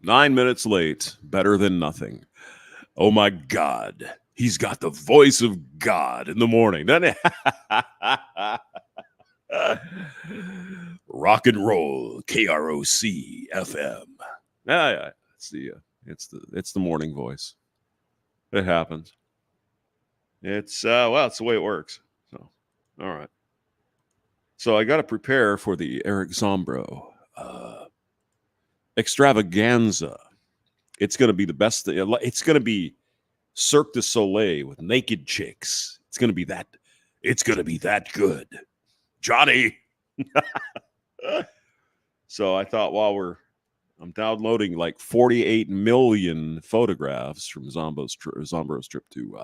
9 minutes late, better than nothing. Oh my God. He's got the voice of God in the morning, doesn't he? Rock and roll, KROC FM. Yeah, it's the morning voice. It happens. It's it's the way it works. So, all right. So I got to prepare for the Eric Zombro extravaganza. It's going to be the best. It's going to be Cirque du Soleil with naked chicks. It's going to be that. It's going to be that good, Johnny. So I thought I'm downloading like 48 million photographs from Zombo's trip to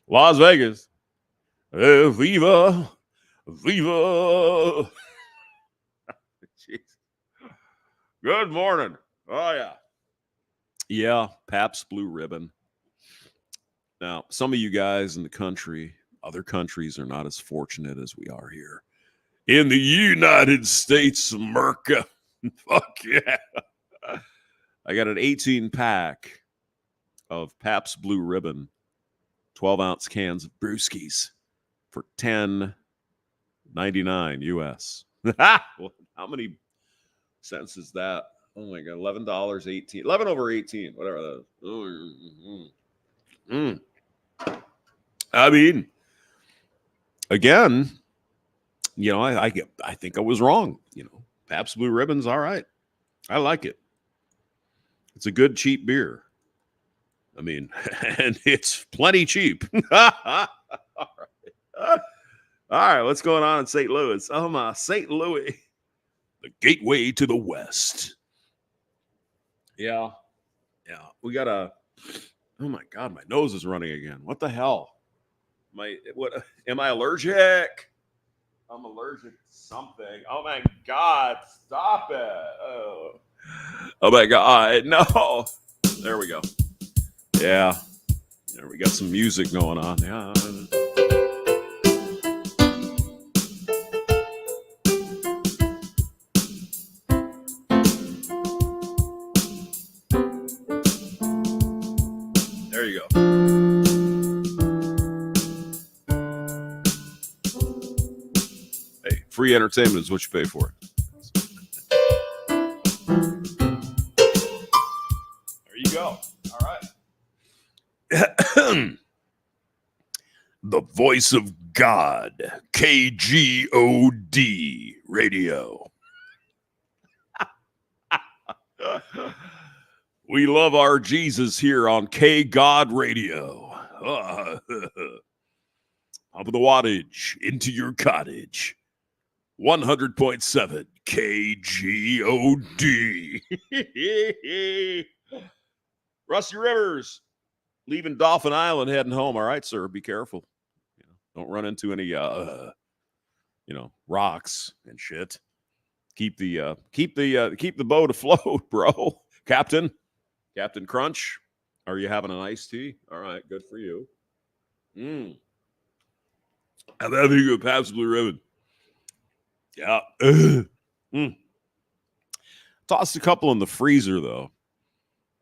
Las Vegas. Viva, viva. Good morning. Oh, yeah. Yeah, Pabst Blue Ribbon. Now, some of you guys in the country, other countries are not as fortunate as we are here. In the United States of America. Fuck yeah. I got an 18-pack of Pabst Blue Ribbon, 12-ounce cans of brewskis for $10.99 US. Well, how many cents is that? Oh my God, $11.18. 11 over 18, whatever that is. I mean, again, I think I was wrong. Pabst Blue Ribbon's all right. I like it. It's a good, cheap beer. I mean, and it's plenty cheap. All right, what's going on in St. Louis? St. Louis, the gateway to the West. Yeah. We got oh my God, my nose is running again. What the hell? Am I allergic? I'm allergic to something. Oh my God, stop it. Oh my God, no. There we go. Yeah. There we got some music going on. Yeah. There you go. Hey, free entertainment is what you pay for. There you go. All right. The voice of God, KGOD radio. We love our Jesus here on KGOD radio. Up of the wattage into your cottage. 100.7 KGOD. Rusty Rivers leaving Dolphin Island, heading home. All right, sir. Be careful. Don't run into any rocks and shit. Keep the boat afloat, bro. Captain Crunch, are you having an iced tea? All right, good for you. Have a Pabst Blue Ribbon. Yeah. Tossed a couple in the freezer though,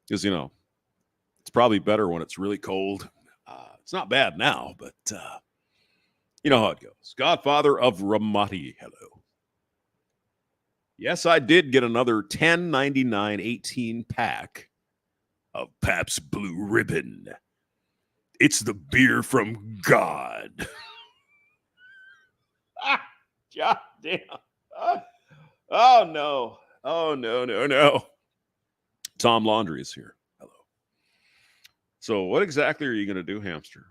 because it's probably better when it's really cold. It's not bad now, but you know how it goes. Godfather of Ramadi, hello. Yes, I did get another $10.99 18-pack of Pabst Blue Ribbon. It's the beer from God. God damn. Oh, no. Oh, no. Tom Laundry is here. Hello. So what exactly are you going to do, Hamster?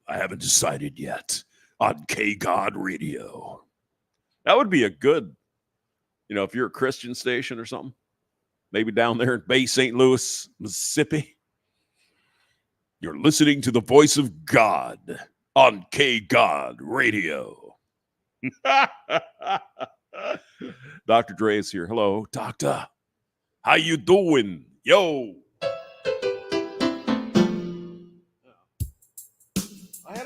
I haven't decided yet. On KGOD radio. That would be a good, if you're a Christian station or something, maybe down there in Bay St. Louis, Mississippi. You're listening to the voice of God on KGOD radio. Dr. Dre is here. Hello, doctor. How you doing? Yo. I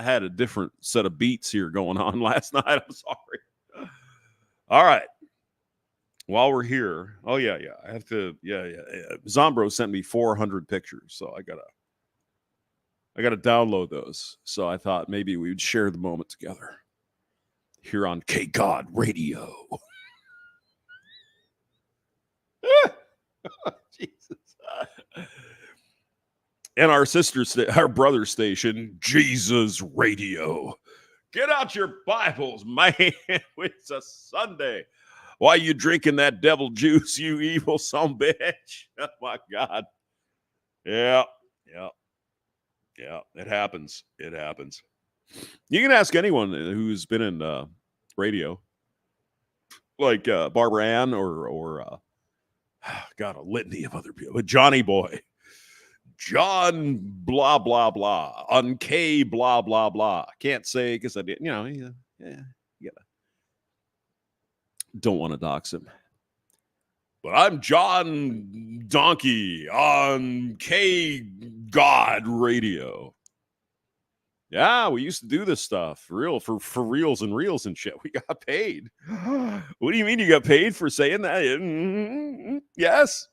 had a different set of beats here going on last night. I'm sorry. All right. while we're here, oh yeah, I have to, yeah. Zombro sent me 400 pictures, so I gotta download those. So I thought maybe we would share the moment together here on KGOD Radio. Jesus. And our our brother station, Jesus Radio. Get out your Bibles, man. It's a Sunday. Why you drinking that devil juice, you evil son bitch? Oh my God. Yeah. It happens. It happens. You can ask anyone who's been in radio, like Barbara Ann or God, a litany of other people. But Johnny Boy, John blah blah blah on K blah blah blah. Can't say because I didn't. Yeah. Don't want to dox him. But I'm John Donkey on KGOD Radio. Yeah, we used to do this stuff for reals and reels and shit. We got paid. What do you mean you got paid for saying that? Yes.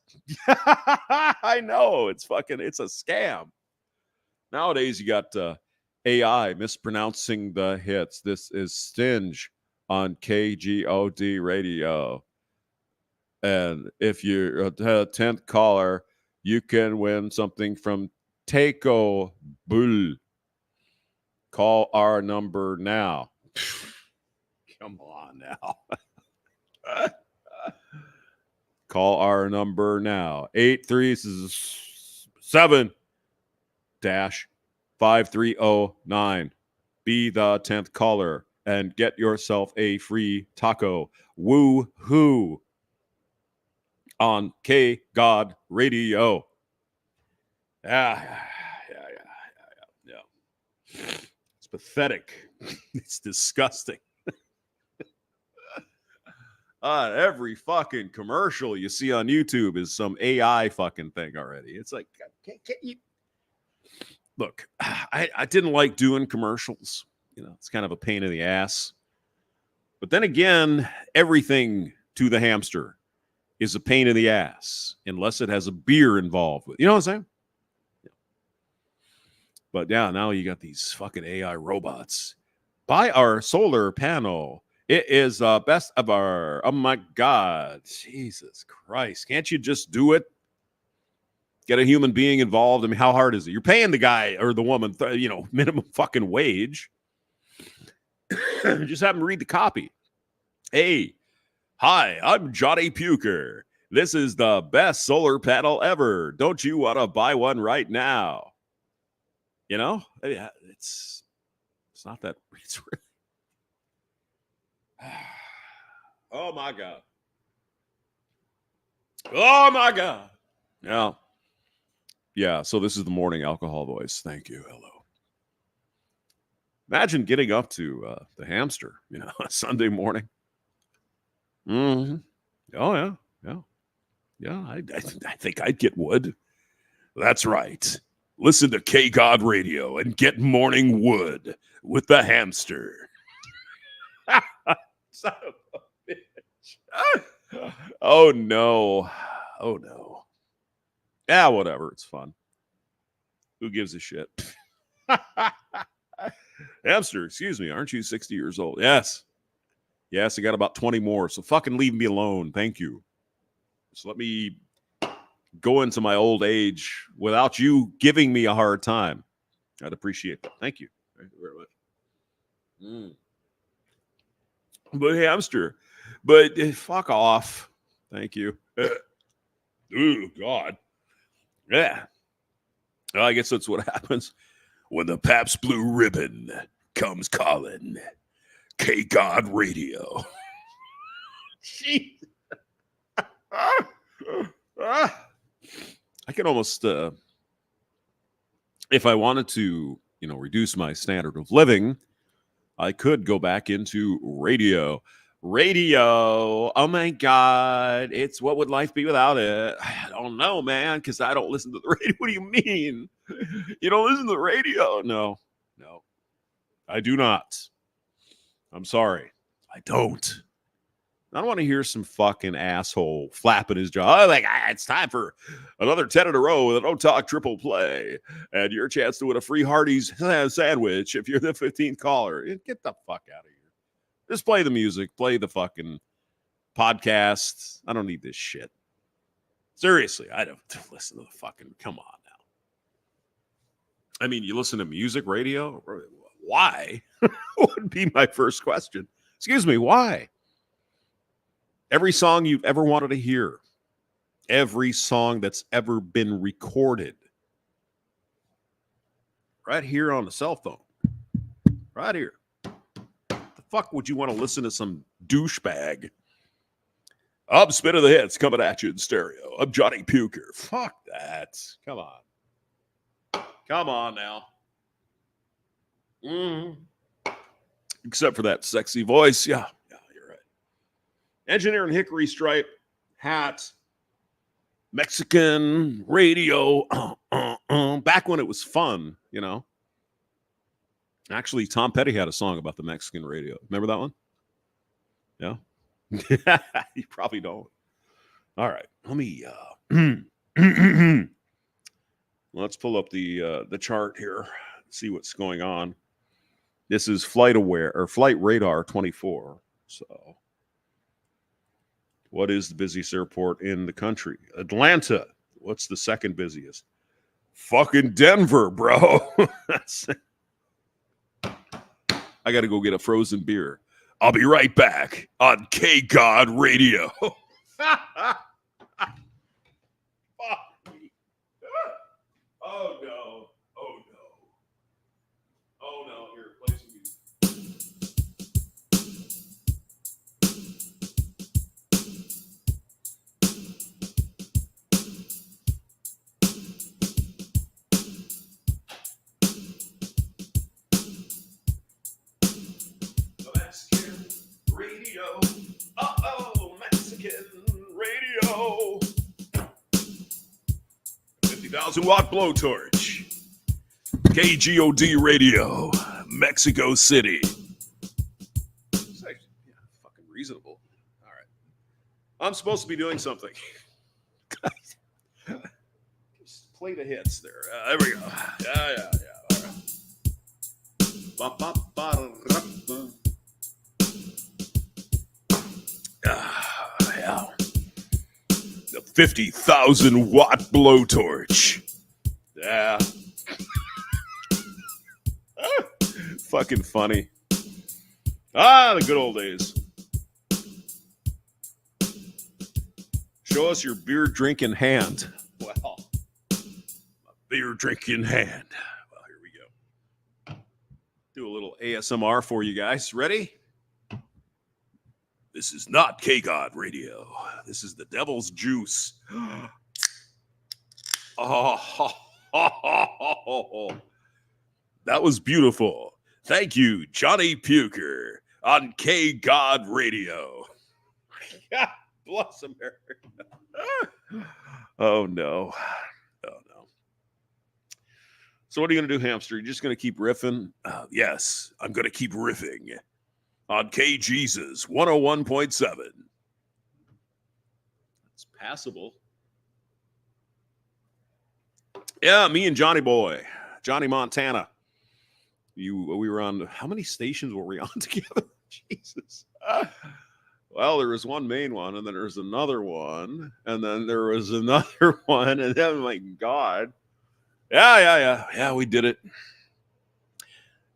I know. It's a scam. Nowadays you got AI mispronouncing the hits. This is Stinge on KGOD Radio. And if you're a 10th caller, you can win something from Takeo Bull. Call our number now. Come on now. Call our number now. 837-5309. Be the 10th caller and get yourself a free taco. Woo-hoo. On KGOD Radio. Yeah. It's pathetic. It's disgusting. Every fucking commercial you see on YouTube is some AI fucking thing already. It's like, can't you? Look, I didn't like doing commercials. It's kind of a pain in the ass. But then again, everything to the hamster is a pain in the ass unless it has a beer involved with. You know what I'm saying? Yeah. But yeah, now you got these fucking AI robots. Buy our solar panel. It is best ever. Oh my God. Jesus Christ. Can't you just do it? Get a human being involved. I mean, how hard is it? You're paying the guy or the woman, minimum fucking wage. Just have them read the copy. Hey, hi, I'm Johnny Puker. This is the best solar panel ever. Don't you want to buy one right now? It's not that. It's really. Oh my God. Oh my God. Yeah. So this is the morning alcohol voice. Thank you. Hello. Imagine getting up to the hamster, Sunday morning. Mm-hmm. Oh yeah. I think I'd get wood. That's right. Listen to KGOD Radio and get morning wood with the hamster. Son of a bitch. Oh no. Yeah, whatever. It's fun. Who gives a shit? Hamster, excuse me. Aren't you 60 years old? Yes, I got about 20 more. So fucking leave me alone. Thank you. So let me go into my old age without you giving me a hard time. I'd appreciate that. Thank you. Thank you very much. But hamster, fuck off. Thank you. Oh, God. Yeah. Well, I guess that's what happens when the Pabst Blue Ribbon comes calling. KGOD Radio. Jeez. I can almost, if I wanted to, reduce my standard of living, I could go back into radio. Radio. Oh my God. It's what would life be without it? I don't know, man, because I don't listen to the radio. What do you mean? You don't listen to the radio? No, I do not. I'm sorry. I don't. I don't want to hear some fucking asshole flapping his jaw. Oh, like, it's time for another 10 in a row with a No Talk triple play. And your chance to win a free Hardee's sandwich if you're the 15th caller. Get the fuck out of here. Just play the music. Play the fucking podcast. I don't need this shit. Seriously, I don't listen to the fucking, come on now. I mean, you listen to music, radio? Why? Would be my first question. Excuse me, why? Every song you've ever wanted to hear, every song that's ever been recorded, right here on the cell phone, right here. The fuck would you want to listen to some douchebag? I'm Spin of the Hits coming at you in stereo. I'm Johnny Puker. Fuck that. Come on. Come on now. Except for that sexy voice. Yeah, you're right. Engineer and hickory stripe hat. Mexican radio. Back when it was fun, you know. Actually, Tom Petty had a song about the Mexican radio. Remember that one? Yeah. You probably don't. All right. Let me let's pull up the chart here. See what's going on. This is Flight Radar 24. So, what is the busiest airport in the country? Atlanta. What's the second busiest? Fucking Denver, bro. I got to go get a frozen beer. I'll be right back on KGOD Radio. Fuck me. Oh, no. Oh, no. Oh, no. Here, play some music. Mexican radio. Uh-oh, Mexican radio. 50,000 watt blowtorch. KGOD radio. Mexico City. It's actually fucking reasonable. All right. I'm supposed to be doing something. Just play the hits there. There we go. Yeah. All right. Yeah. The 50,000 watt blowtorch. Yeah. Fucking funny. The good old days. Show us your beer drinking hand. Well, a beer drinking hand. Well, here we go. Do a little ASMR for you guys. Ready? This is not KGOD Radio. This is the devil's juice. Oh, that was beautiful. Thank you, Johnny Puker on KGOD Radio. God bless America. Oh, no. So what are you going to do, hamster? You're just going to keep riffing? Yes, I'm going to keep riffing on KGesus 101.7. It's passable. Yeah, me and Johnny Montana. We were on, how many stations were we on together? Jesus. Well, there was one main one, and then there's another one, and then there was another one, and then, my God. Yeah, we did it.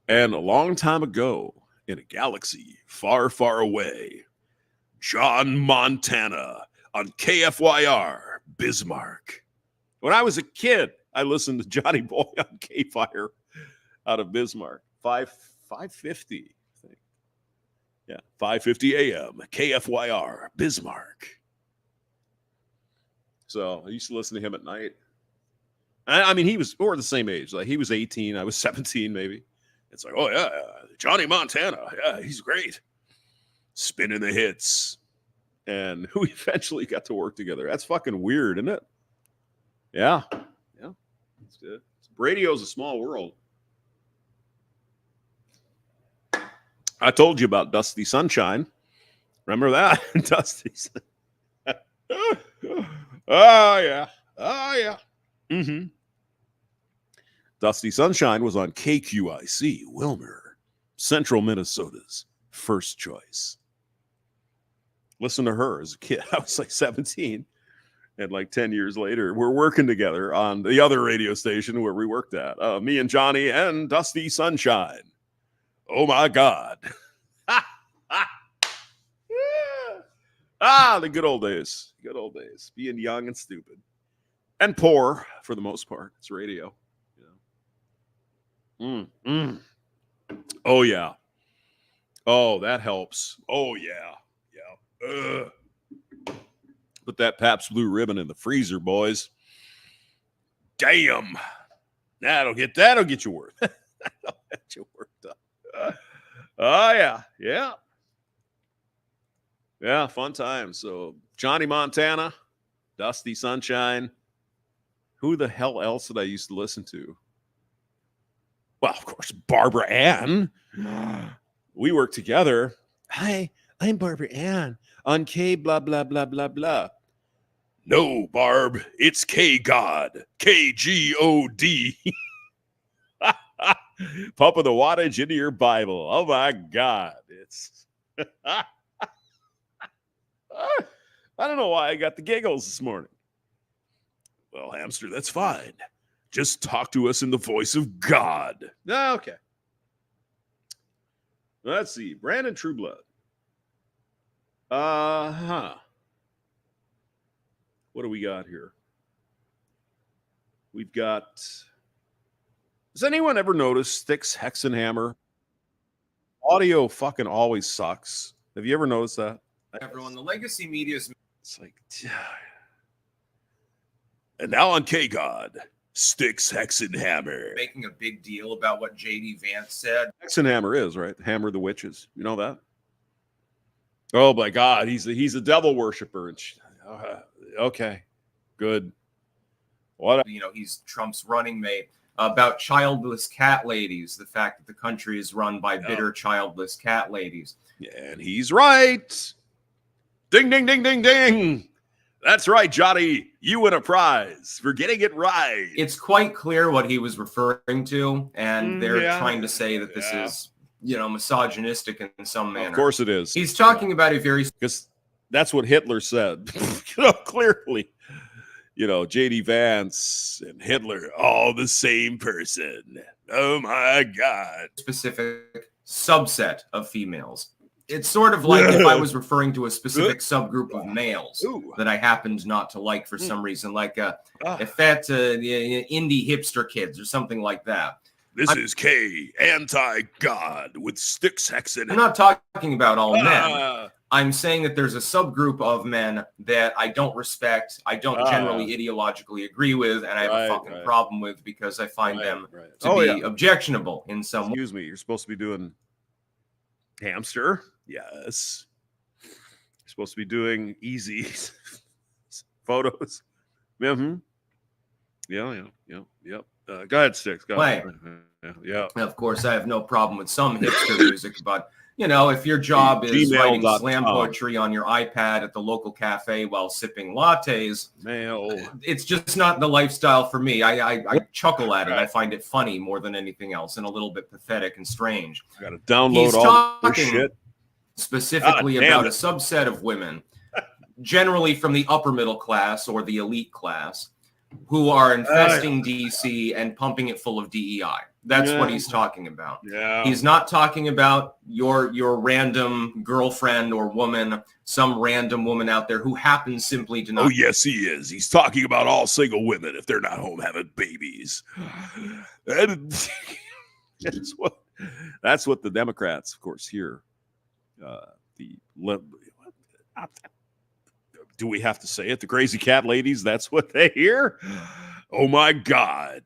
And a long time ago, in a galaxy far, far away, John Montana on KFYR, Bismarck. When I was a kid, I listened to Johnny Boy on K-Fire out of Bismarck. 550, I think. Yeah, 5:50 a.m., KFYR, Bismarck. So I used to listen to him at night. I mean, we're the same age. Like, he was 18, I was 17, maybe. It's like, oh, yeah, Johnny Montana. Yeah, he's great. Spinning the hits. And who eventually got to work together. That's fucking weird, isn't it? Yeah. That's good. Radio's a small world. I told you about Dusty Sunshine. Remember that? Dusty's. Oh, yeah. Oh, yeah. Mm-hmm. Dusty Sunshine was on KQIC, Wilmer, Central Minnesota's first choice. Listen to her as a kid. I was like 17. And like 10 years later, we're working together on the other radio station where we worked at. Me and Johnny and Dusty Sunshine. Oh, my God. The good old days. Good old days. Being young and stupid. And poor, for the most part. It's radio. Oh, yeah. Oh, that helps. Oh, yeah. Yeah. Put that Pabst Blue Ribbon in the freezer, boys. Damn. That'll get you worked. That'll get you worked up. Oh, yeah. Yeah. Yeah, fun time. So, Johnny Montana, Dusty Sunshine. Who the hell else did I used to listen to? Well, of course, Barbara Ann. We worked together. Hi, I'm Barbara Ann on K blah, blah, blah, blah, blah. No, Barb, it's KGOD. KGOD. Pumping the wattage into your Bible. Oh, my God. It's... I don't know why I got the giggles this morning. Well, hamster, that's fine. Just talk to us in the voice of God. Okay. Let's see. Brandon Trueblood. What do we got here? We've got... Has anyone ever noticed Styx Hexenhammer? Audio fucking always sucks. Have you ever noticed that? Everyone, the legacy media is... It's like... And now on KGOD, Styx Hexenhammer. making a big deal about what J.D. Vance said. Hexenhammer is, right? Hammer the witches. You know that? Oh, my God. He's a devil worshiper. And okay. Good. What? He's Trump's running mate. About childless cat ladies. The fact that the country is run by bitter childless cat ladies. And he's right. Ding, ding, ding, ding, ding. That's right, Johnny. You win a prize for getting it right. It's quite clear what he was referring to, and they're trying to say that this is, misogynistic in some manner. Of course it is. He's talking about a very... Because that's what Hitler said. Clearly. J.D. Vance and Hitler, all the same person. Oh, my God. Specific subset of females. It's sort of like if I was referring to a specific subgroup of males that I happened not to like for some reason, like indie hipster kids or something like that. This is K, anti-God with Styx Hexenhammer. I'm not talking about all men. I'm saying that there's a subgroup of men that I don't respect, I don't generally ideologically agree with, and I have a fucking problem with because I find them to be objectionable in some way. Excuse me, you're supposed to be doing hamster. Yes. You're supposed to be doing easy photos. Mm-hmm. Yeah. Go ahead, Styx. Go ahead. Yeah. Of course, I have no problem with some hipster music, but if your job is writing slam poetry on your iPad at the local cafe while sipping lattes, it's just not the lifestyle for me. I chuckle at it. I find it funny more than anything else and a little bit pathetic and strange. Got to download all this shit. Specifically about a subset of women, generally from the upper middle class or the elite class, who are infesting DC and pumping it full of DEI. That's what he's talking about. Yeah. He's not talking about your random girlfriend or woman, some random woman out there who happens simply to not. Oh, yes, he is. He's talking about all single women if they're not home having babies. That's what the Democrats, of course, hear. Do we have to say it? The crazy cat ladies, that's what they hear? Oh, my God.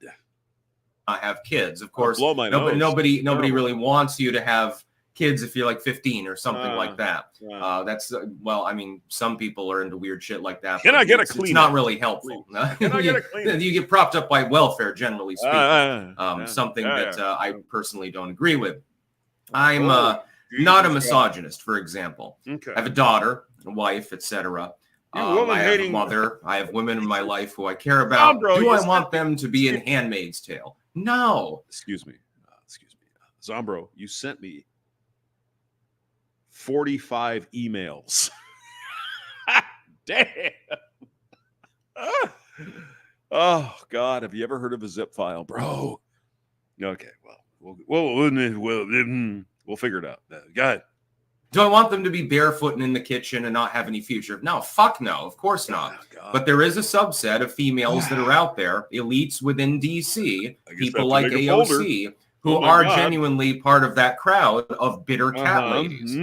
I have kids, of course. Blow my nose. Nobody really wants you to have kids if you're like 15 or something like that. That's some people are into weird shit like that. Can I get a clean? It's not really helpful. Can I get a clean? You get propped up by welfare, generally speaking. Something that I personally don't agree with. not a misogynist, for example. Okay. I have a daughter, a wife, etc. I have a mother. I have women in my life who I care about. Do I want them to be in Handmaid's Tale? No. Excuse me. Zombro, you sent me 45 emails. Damn. Oh, God. Have you ever heard of a zip file, bro? Okay. Well, we'll figure it out. Go ahead. Do I want them to be barefoot and in the kitchen and not have any future? No, fuck no. Of course not. Oh, but there is a subset of females that are out there, elites within DC, people like AOC, who are genuinely part of that crowd of bitter cat ladies.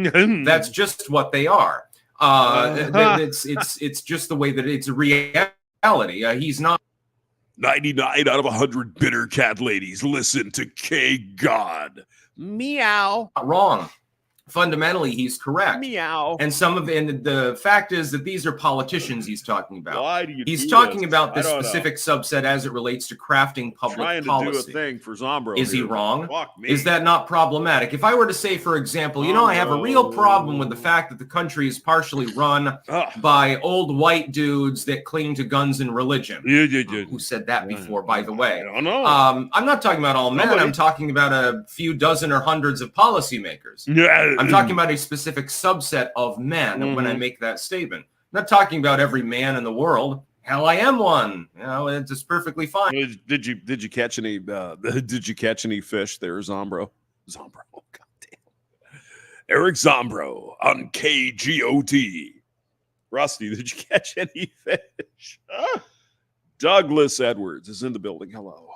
That's just what they are. It's just the way that it's a reality. He's not 99 out of 100 bitter cat ladies listen to KGOD. Meow. Wrong. Fundamentally, he's correct. Meow. And the fact is that these are politicians he's talking about. Why do you he's talking about this specific subset as it relates to crafting public policy. To do a thing for Zombro. Is he wrong? Is that not problematic? If I were to say, for example, I have a real problem with the fact that the country is partially run by old white dudes that cling to guns and religion. Who said that before, by the way? I don't know. I'm not talking about all men. I'm talking about a few dozen or hundreds of policymakers. Yeah. I'm talking about a specific subset of men when I make that statement. I'm not talking about every man in the world. Hell, I am one. It's just perfectly fine. Did you catch any? Did you catch any fish there, Zombro? Zombro, oh, goddamn. Eric Zombro on KGOD. Rusty, did you catch any fish? Douglas Edwards is in the building. Hello.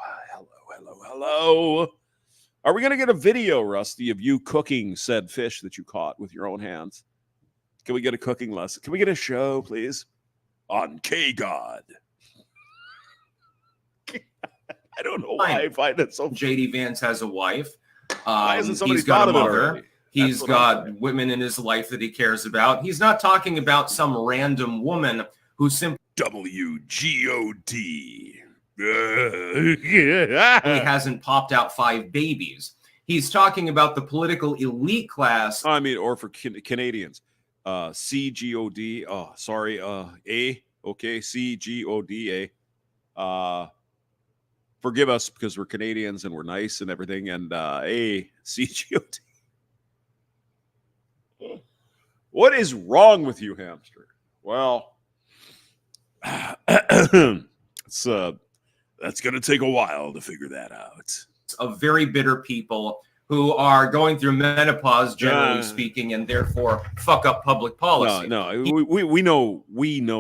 Are we going to get a video, Rusty, of you cooking said fish that you caught with your own hands? Can we get a cooking lesson? Can we get a show, please? On KGOD. I don't know why I find it so. JD Vance has a wife. Why hasn't somebody he's got thought a of it mother. already? He's got women in his life that he cares about. He's not talking about some random woman who simply WGOD. he hasn't popped out 5 babies. He's talking about the political elite class. Or for Canadians, CGOD. Oh, sorry, A. Okay, CGOD. Forgive us because we're Canadians and we're nice and everything. And A, CGOD. What is wrong with you, hamster? Well, that's going to take a while to figure that out. Of very bitter people who are going through menopause, generally speaking, and therefore fuck up public policy. We know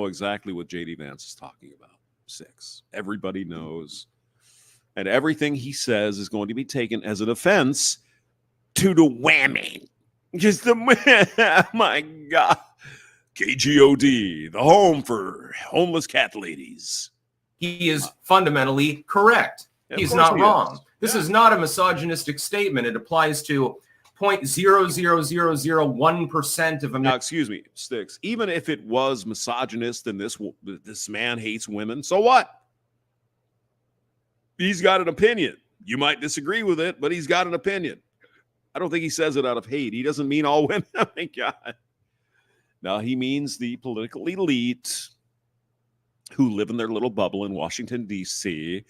exactly what JD Vance is talking about. 6. Everybody knows. And everything he says is going to be taken as an offense to the whammy. Just the my God. KGOD, the home for homeless cat ladies. He is fundamentally correct. He's not wrong. This is not a misogynistic statement. It applies to 0.00001% of America. Now, excuse me, Sticks. Even if it was misogynist and this man hates women, so what? He's got an opinion. You might disagree with it, but he's got an opinion. I don't think he says it out of hate. He doesn't mean all women. Oh, my God. No, he means the political elite who live in their little bubble in Washington, D.C.,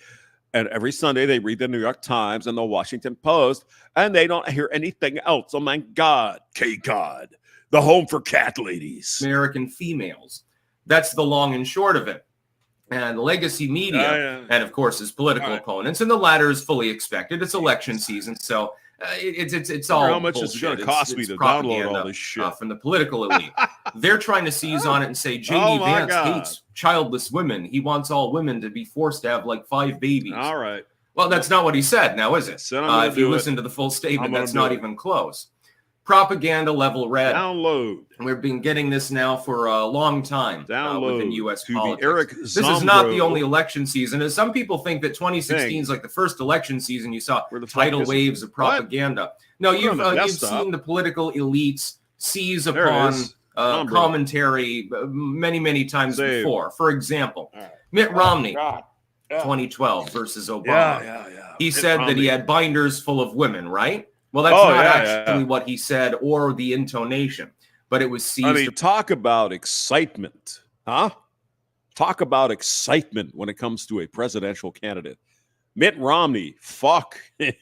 and every Sunday they read the New York Times and the Washington Post, and they don't hear anything else. Oh, my God. KGOD, the home for cat ladies. American females. That's the long and short of it. And legacy media, and of course his political opponents, and the latter is fully expected. It's election season, so it's all how much is it going to cost me to download all this shit from the political elite? They're trying to seize on it and say JD Vance hates childless women. He wants all women to be forced to have like 5 babies. All right. Well, that's not what he said, now is it? If you listen to the full statement, that's not even close. Propaganda level red. Download. And we've been getting this now for a long time within U.S. politics. This is not the only election season. As some people think that 2016 is like the first election season you saw tidal waves of propaganda. No, you've seen the political elites seize upon commentary many, many times before. For example, Mitt Romney, 2012 versus Obama. He said that he had binders full of women, right? Well, that's not actually what he said or the intonation, but it was seized. I mean, talk about excitement, huh? Talk about excitement when it comes to a presidential candidate. Mitt Romney, fuck. There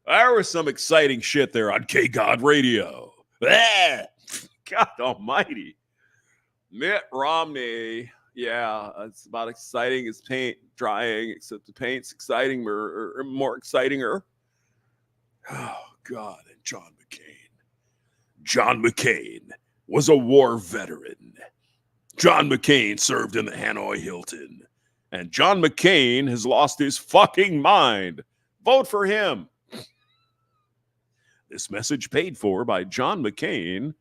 was some exciting shit there on KGOD radio. God almighty. Mitt Romney, yeah, it's about exciting as paint drying, except the paint's exciting or more exciting-er. Oh, God, and John McCain. John McCain was a war veteran. John McCain served in the Hanoi Hilton. And John McCain has lost his fucking mind. Vote for him. This message paid for by JohnMcCain.com,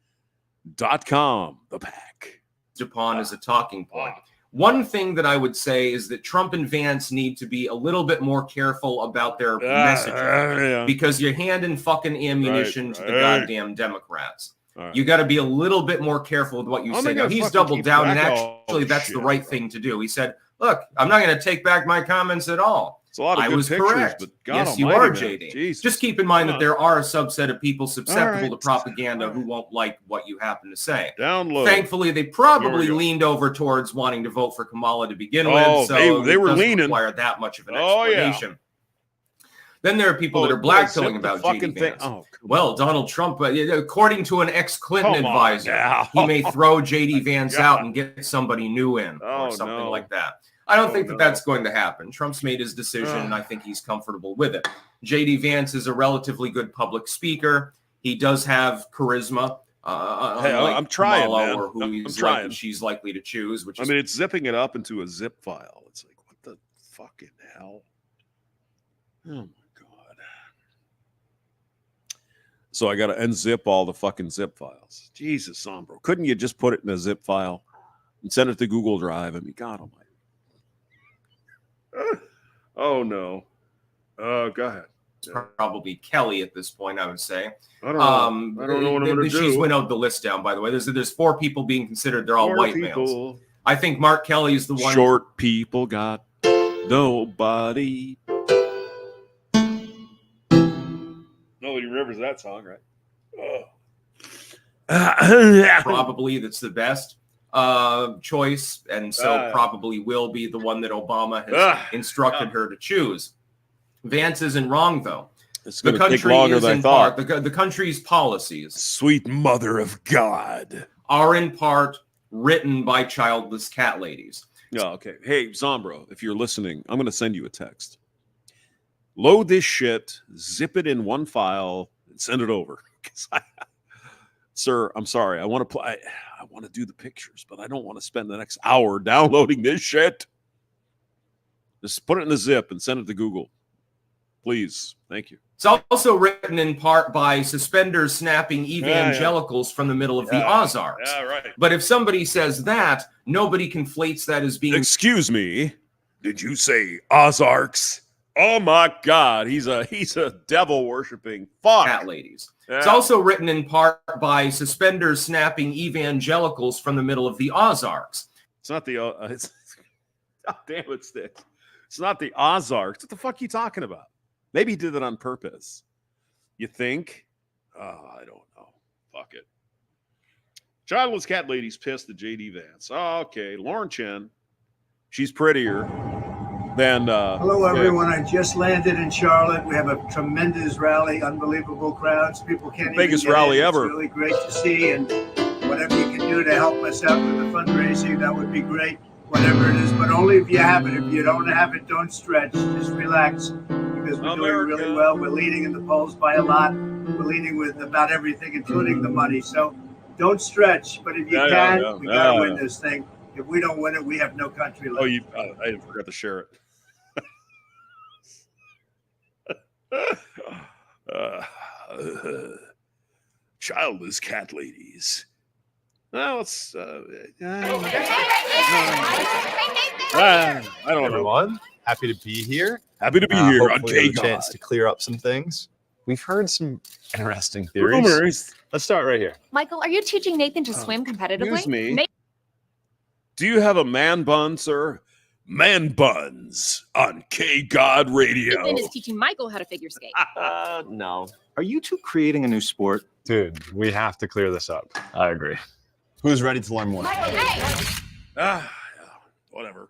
the pack. Upon as a talking point. One thing that I would say is that Trump and Vance need to be a little bit more careful about their messaging because you're handing fucking ammunition to the goddamn Democrats. You got to be a little bit more careful with what you say. Now, he's doubled down, and actually that's the right thing to do. He said, look, I'm not going to take back my comments at all. It's a lot of I good was pictures, correct. but God yes, you almighty, are, man. JD. Jesus. Just keep in mind that there are a subset of people susceptible to propaganda who won't like what you happen to say. Download. Thankfully, they probably leaned over towards wanting to vote for Kamala to begin with, so they were doesn't leaning. require that much of an explanation. Then there are people that are blackpilling about JD Vance. Well, Donald Trump, according to an ex-Clinton advisor, he may throw JD Vance out and get somebody new in or something like that. I don't think that that's going to happen. Trump's made his decision, and I think he's comfortable with it. JD Vance is a relatively good public speaker. He does have charisma. I'm trying, Kamala, man. or who he's likely, she's likely to choose. Which is, it's zipping it up into a zip file. It's like, what the fucking hell? Oh my God! So I got to unzip all the fucking zip files. Jesus, Sombro, couldn't you just put it in a zip file and send it to Google Drive? I mean, God almighty. Oh no. Go ahead. Probably Kelly at this point, I would say. I don't know. I don't know what I'm going to do. She's winnowed the list down, by the way. There's 4 people being considered. They're all white males. I think Mark Kelly is the one. Short people got nobody. Nobody remembers that song, right? Probably that's the best choice, and so probably will be the one that Obama has instructed her to choose. Vance isn't wrong, though. It's going to take longer than I thought. The country's policies, sweet mother of God, are in part written by childless cat ladies. Yeah, okay. Hey, Zombro, if you're listening, I'm going to send you a text. Load this shit, zip it in one file, and send it over. Sir, I'm sorry. I want to do the pictures, but I don't want to spend the next hour downloading this shit. Just put it in the zip and send it to Google. Please. Thank you. It's also written in part by suspenders snapping evangelicals from the middle of the Ozarks. Yeah, right. But if somebody says that, nobody conflates that as being... Excuse me. Did you say Ozarks? Oh my God. He's a devil worshiping fuck. Cat ladies. Yeah. It's also written in part by suspenders snapping evangelicals from the middle of the Ozarks. It's not the... it's, oh, damn it, Sticks. It's not the Ozarks. What the fuck are you talking about? Maybe he did it on purpose. You think? Oh, I don't know. Fuck it. Childless cat lady's pissed at JD Vance. Oh, okay. Lauren Chen. She's prettier than... Hello, everyone. I just landed in Charlotte. We have a tremendous rally, unbelievable crowds. People can't even biggest rally ever. It's really great to see, and whatever you can do to help us out with the fundraising, that would be great. Whatever it is, but only if you have it. If you don't have it, don't stretch. Just relax, because we're doing really well. We're leading in the polls by a lot. We're leading with about everything, including the money. So don't stretch, but if you can, we got to win this thing. If we don't win it, we have no country left. Oh, I forgot to share it. Childless cat ladies. Well, it's I don't know. Everyone, happy to be here. Happy to be here on KGOD. KGOD. A chance to clear up some things. We've heard some interesting theories. Rumors. Let's start right here. Michael, are you teaching Nathan to swim competitively? Excuse me. Do you have a man bun, sir? Man Buns on KGOD Radio. Ethan is teaching Michael how to figure skate. No. Are you two creating a new sport? Dude, we have to clear this up. I agree. Who's ready to learn more? Whatever.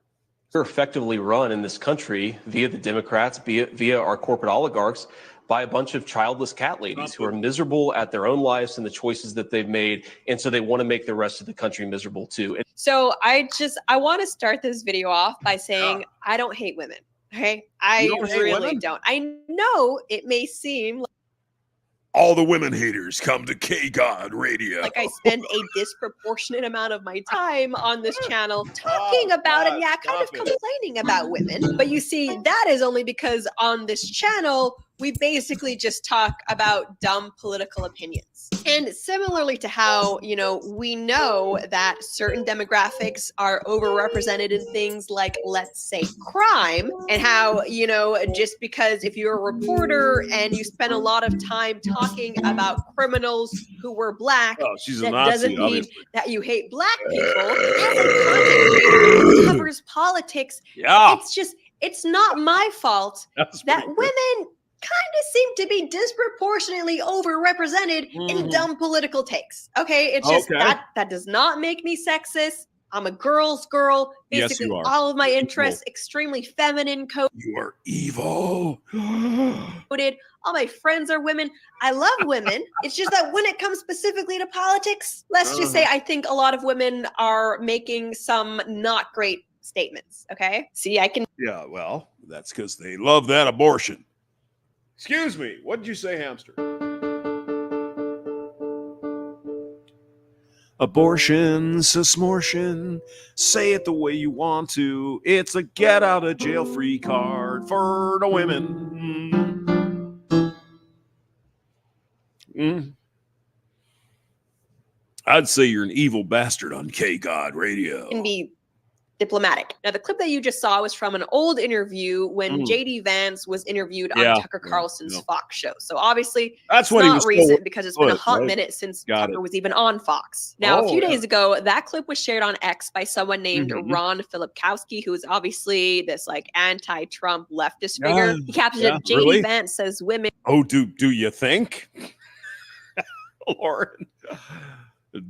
We're effectively run in this country via the Democrats, via our corporate oligarchs, by a bunch of childless cat ladies who are miserable at their own lives and the choices that they've made. And so they want to make the rest of the country miserable too. So I want to start this video off by saying I don't hate women. Okay. I really don't. I know it may seem all the women haters come to KGOD Radio. like I spend a disproportionate amount of my time on this channel talking about and kind of complaining about women. But you see, that is only because on this channel, we basically just talk about dumb political opinions. And similarly to how, we know that certain demographics are overrepresented in things like, let's say, crime, and how, just because if you're a reporter and you spend a lot of time talking about criminals who were black, that doesn't mean that you hate black people. As a content creator who covers politics, it's not my fault that women kind of seem to be disproportionately overrepresented in dumb political takes. Okay, it's just that does not make me sexist. I'm a girl's girl. Basically, all of my interests extremely feminine coded. You are evil. All my friends are women. I love women. It's just that when it comes specifically to politics, let's just say I think a lot of women are making some not great statements. Okay, see, I can. Yeah, well, that's because they love that abortion. Excuse me, what did you say, hamster? Abortion's a smortion. Say it the way you want to. It's a get out of jail free card for the women. I'd say you're an evil bastard on KGOD Radio. Can be diplomatic. Now, the clip that you just saw was from an old interview when J.D. Vance was interviewed on Tucker Carlson's Fox show. So obviously, that's when not recent because it's been a hot minute since Tucker was even on Fox. Now, a few days ago, that clip was shared on X by someone named Ron Filipkowski, who is obviously this anti-Trump leftist figure. He captioned it, J.D. Vance says women. Oh, do you think? Lauren,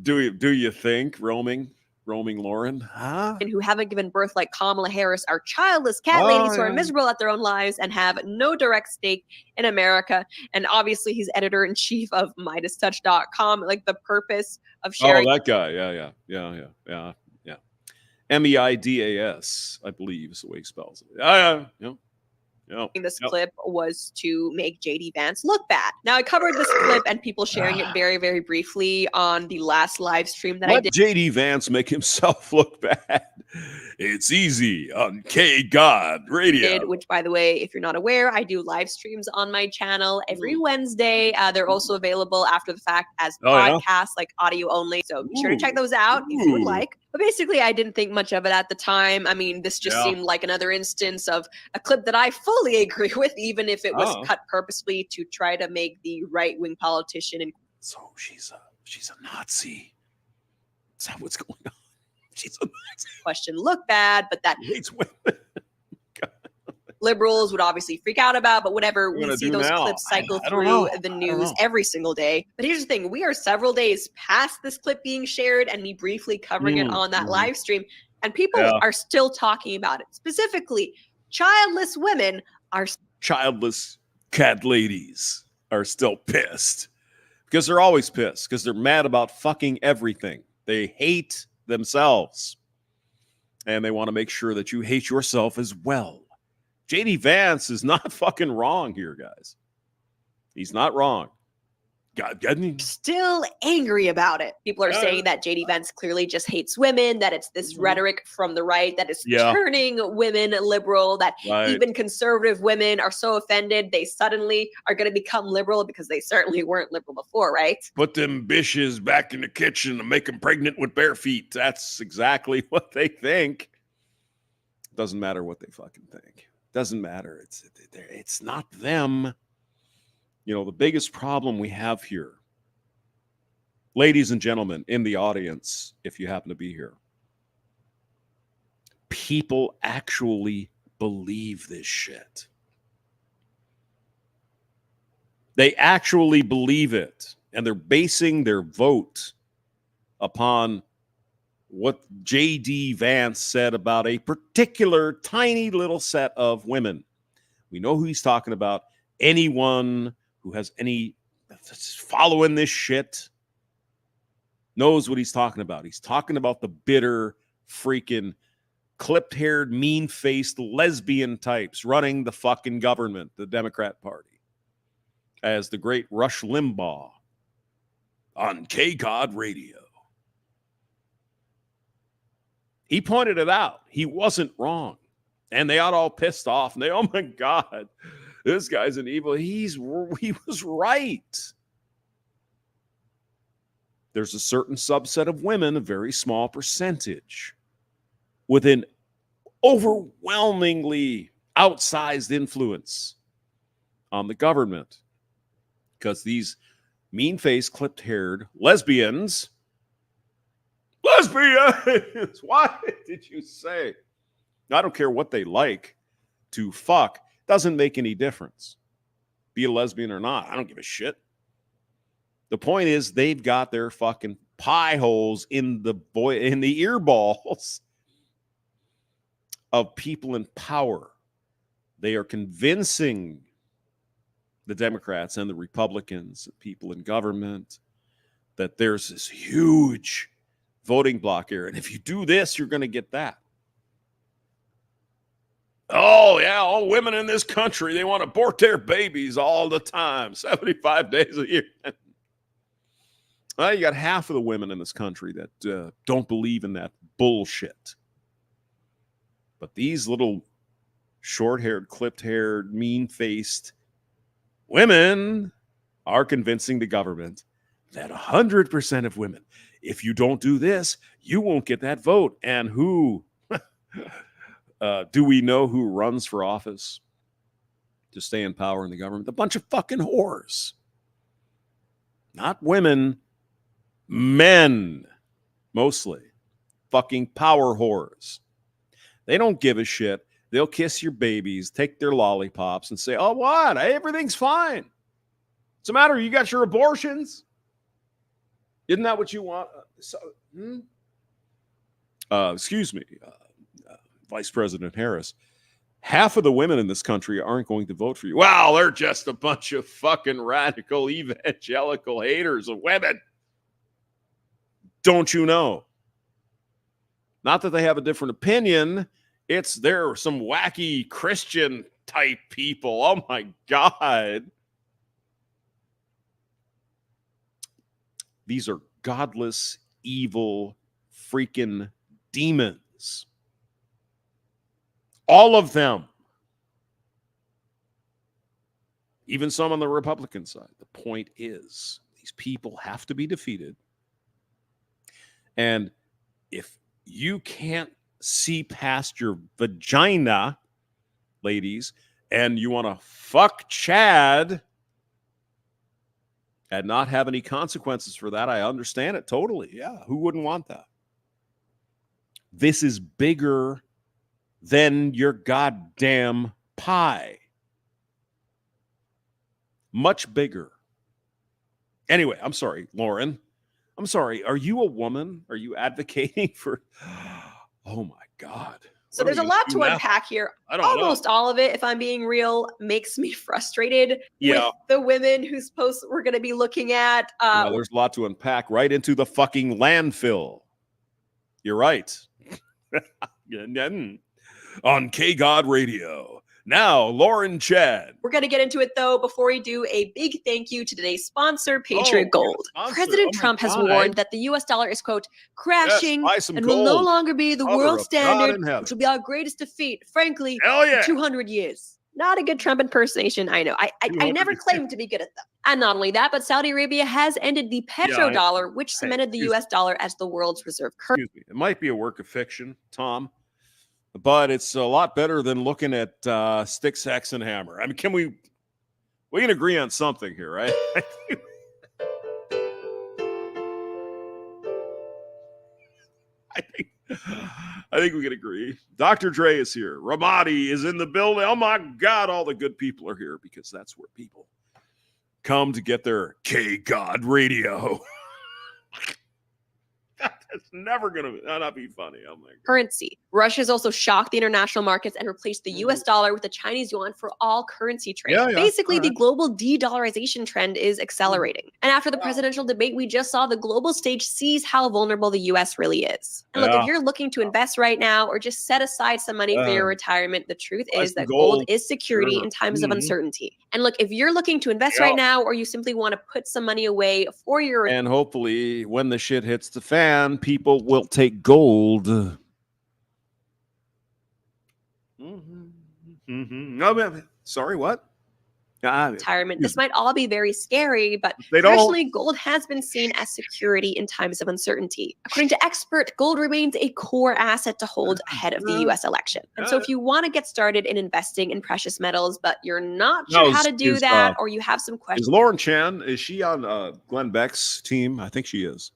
do you think roaming Lauren, huh? And who haven't given birth like Kamala Harris are childless cat ladies who are miserable at their own lives and have no direct stake in America. And obviously he's editor-in-chief of MidasTouch.com. Like the purpose of sharing. Oh, that guy. Yeah. MEIDAS, I believe is the way he spells it. Yeah. This clip was to make J.D. Vance look bad. Now, I covered this clip and people sharing it very, very briefly on the last live stream that I did. J.D. Vance make himself look bad. It's easy on KGOD Radio. Which, by the way, if you're not aware, I do live streams on my channel every Wednesday. They're also available after the fact as podcasts, like audio only. So be sure to check those out if you would like. But basically, I didn't think much of it at the time. I mean, this just seemed like another instance of a clip that I fully agree with, even if it was cut purposely to try to make the right-wing politician. So she's a Nazi. Is that what's going on? She's a Nazi. Question look bad, but that hates women. Liberals would obviously freak out about, but whatever, we see those clips cycle through the news every single day. But here's the thing, we are several days past this clip being shared and me briefly covering it on that live stream, and people are still talking about it. Specifically, childless women are childless cat ladies are still pissed because they're always pissed because they're mad about fucking everything. They hate themselves and they want to make sure that you hate yourself as well. J.D. Vance is not fucking wrong here, guys. He's not wrong. Still angry about it. People are saying that J.D. Vance clearly just hates women, that it's this rhetoric from the right that is turning women liberal, that even conservative women are so offended they suddenly are going to become liberal because they certainly weren't liberal before, right? Put them bitches back in the kitchen and make them pregnant with bare feet. That's exactly what they think. Doesn't matter what they fucking think. Doesn't matter. It's not them. The biggest problem we have here, ladies and gentlemen in the audience, if you happen to be here, people actually believe this shit. They actually believe it, and they're basing their vote upon what J.D. Vance said about a particular tiny little set of women. We know who he's talking about. Anyone who has any following this shit knows what he's talking about. He's talking about the bitter, freaking, clipped-haired, mean-faced lesbian types running the fucking government, the Democrat Party. As the great Rush Limbaugh on KGOD radio. He pointed it out. He wasn't wrong. And they got all pissed off. And they, oh my God, this guy's an evil. He was right. There's a certain subset of women, a very small percentage, with an overwhelmingly outsized influence on the government. Because these mean-faced, clipped-haired lesbians, why did you say? I don't care what they like to fuck. Doesn't make any difference. Be a lesbian or not. I don't give a shit. The point is they've got their fucking pie holes in the earballs of people in power. They are convincing the Democrats and the Republicans, people in government, that there's this huge voting block here. And if you do this, you're going to get that. Oh, yeah, all women in this country, they want to abort their babies all the time, 75 days a year. Well, you got half of the women in this country that don't believe in that bullshit. But these little short-haired, clipped-haired, mean-faced women are convincing the government that 100% of women, if you don't do this, you won't get that vote. And who do we know who runs for office to stay in power in the government? A bunch of fucking whores. Not women, men, mostly. Fucking power whores. They don't give a shit. They'll kiss your babies, take their lollipops, and say, oh, what? Everything's fine. What's the matter? You got your abortions? Isn't that what you want? Excuse me, Vice President Harris. Half of the women in this country aren't going to vote for you. Well, they're just a bunch of fucking radical evangelical haters of women. Don't you know? Not that they have a different opinion. It's they're some wacky Christian type people. Oh my God. These are godless, evil, freaking demons. All of them. Even some on the Republican side. The point is, these people have to be defeated. And if you can't see past your vagina, ladies, and you want to fuck Chad and not have any consequences for that, I understand it totally. Yeah, who wouldn't want that? This is bigger than your goddamn pie. Much bigger. Anyway, I'm sorry, Lauren. I'm sorry. Are you a woman? Are you advocating for... Oh, my God. So there's a lot to unpack here. Almost all of it, if I'm being real, makes me frustrated with the women whose posts we're going to be looking at. There's a lot to unpack right into the fucking landfill. You're right. On KGOD Radio. Now, Lauren Chad. We're going to get into it, though. Before we do, a big thank you to today's sponsor, Patriot Gold. President Trump has warned that the U.S. dollar is, quote, crashing and will no longer be the world standard, which will be our greatest defeat, frankly, in 200 years. Not a good Trump impersonation, I know. I never claimed to be good at them. And not only that, but Saudi Arabia has ended the petrodollar, which cemented the U.S. dollar as the world's reserve currency. It might be a work of fiction, Tom. But it's a lot better than looking at Stick, Sex, and Hammer. I mean, we can agree on something here, right? I think we can agree. Dr. Dre is here. Ramadi is in the building. Oh my God, all the good people are here because that's where people come to get their KGOD radio. That's never going to not be funny. Oh my God. Currency. Russia has also shocked the international markets and replaced the US dollar with the Chinese yuan for all currency trade. Yeah, yeah. Basically, All the right. global de-dollarization trend is accelerating. And after the presidential debate, we just saw the global stage sees how vulnerable the US really is. And look, if you're looking to invest right now or just set aside some money for your retirement, the truth is that gold is security in times of uncertainty. And look, if you're looking to invest right now or you simply want to put some money away for your And hopefully when the shit hits the fan, people will take gold. No, sorry, what? retirement. This might all be very scary, but They don't- traditionally, gold has been seen as security in times of uncertainty. According to experts, gold remains a core asset to hold ahead of the US election. And so if you want to get started in investing in precious metals, but you're not sure how to do that, or you have some questions. Is Lauren Chan, is she on Glenn Beck's team? I think she is.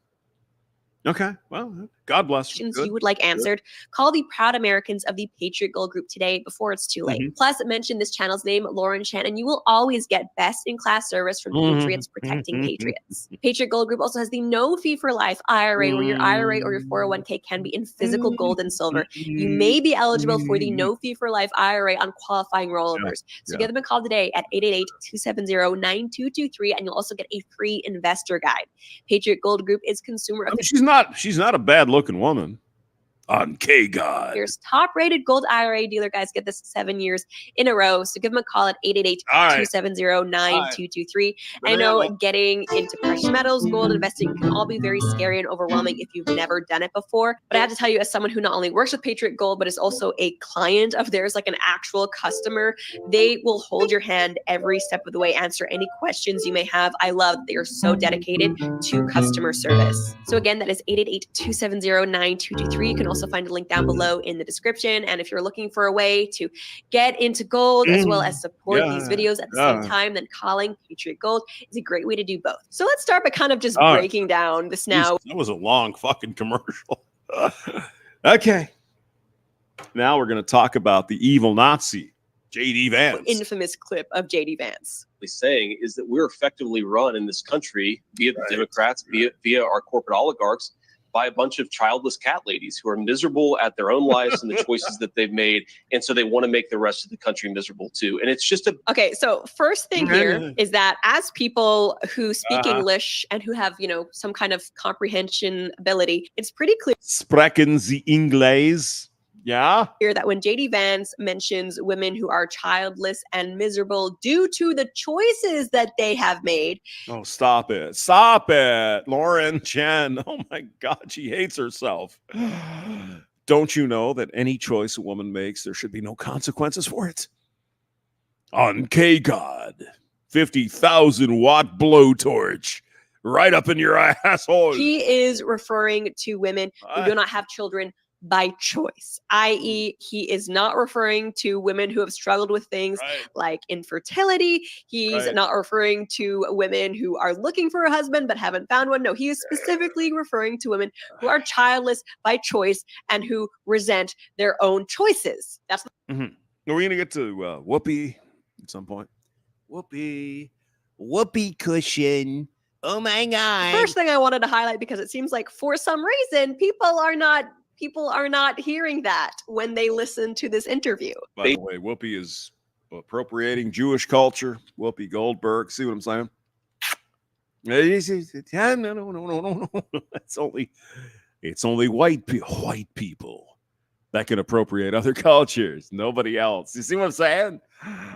Okay, well, God bless her. Good. You would like answered, call the proud Americans of the Patriot Gold Group today before it's too late. Plus, mention this channel's name, Lauren Chan, and you will always get best-in-class service from Patriots protecting Patriots. Patriot Gold Group also has the no-fee-for-life IRA, where your IRA or your 401k can be in physical gold and silver. You may be eligible for the no-fee-for-life IRA on qualifying rollovers. So give them a call today at 888-270-9223, and you'll also get a free investor guide. Patriot Gold Group is consumer. I mean, she's not a bad looking woman on KGOD. Here's top-rated gold IRA dealer, guys. Get this 7 years in a row. So give them a call at 888-270-9223. I know getting into precious metals, gold investing can all be very scary and overwhelming if you've never done it before. But I have to tell you, as someone who not only works with Patriot Gold, but is also a client of theirs, like an actual customer, they will hold your hand every step of the way, answer any questions you may have. I love that they are so dedicated to customer service. So again, that is 888-270-9223. You can also find a link down below in the description. And if you're looking for a way to get into gold as well as support these videos at the same time, then calling Patriot Gold is a great way to do both. So let's start by kind of just breaking down this now. That was a long fucking commercial. Okay. Now we're going to talk about the evil Nazi, J.D. Vance. Infamous clip of J.D. Vance. Saying is that we're effectively run in this country via the Democrats, via our corporate oligarchs, by a bunch of childless cat ladies who are miserable at their own lives and the choices that they've made. And so they want to make the rest of the country miserable too. And it's just Okay, so first thing here is that as people who speak English and who have, some kind of comprehension ability, it's pretty clear. Sprechen Sie English? Yeah. Here that when J.D. Vance mentions women who are childless and miserable due to the choices that they have made. Oh, stop it. Stop it. Lauren Chen. Oh my God, she hates herself. Don't you know that any choice a woman makes, there should be no consequences for it? On KGOD, 50,000 watt blowtorch right up in your asshole. He is referring to women who do not have children by choice, i.e. he is not referring to women who have struggled with things like infertility. He's not referring to women who are looking for a husband but haven't found one. No, he is specifically referring to women who are childless by choice and who resent their own choices. That's We're going to get to Whoopi at some point. Whoopi cushion. Oh my God. First thing I wanted to highlight, because it seems like for some reason people are not hearing that when they listen to this interview. By the way, Whoopi is appropriating Jewish culture. Whoopi Goldberg. See what I'm saying? No. It's only white people that can appropriate other cultures. Nobody else. You see what I'm saying?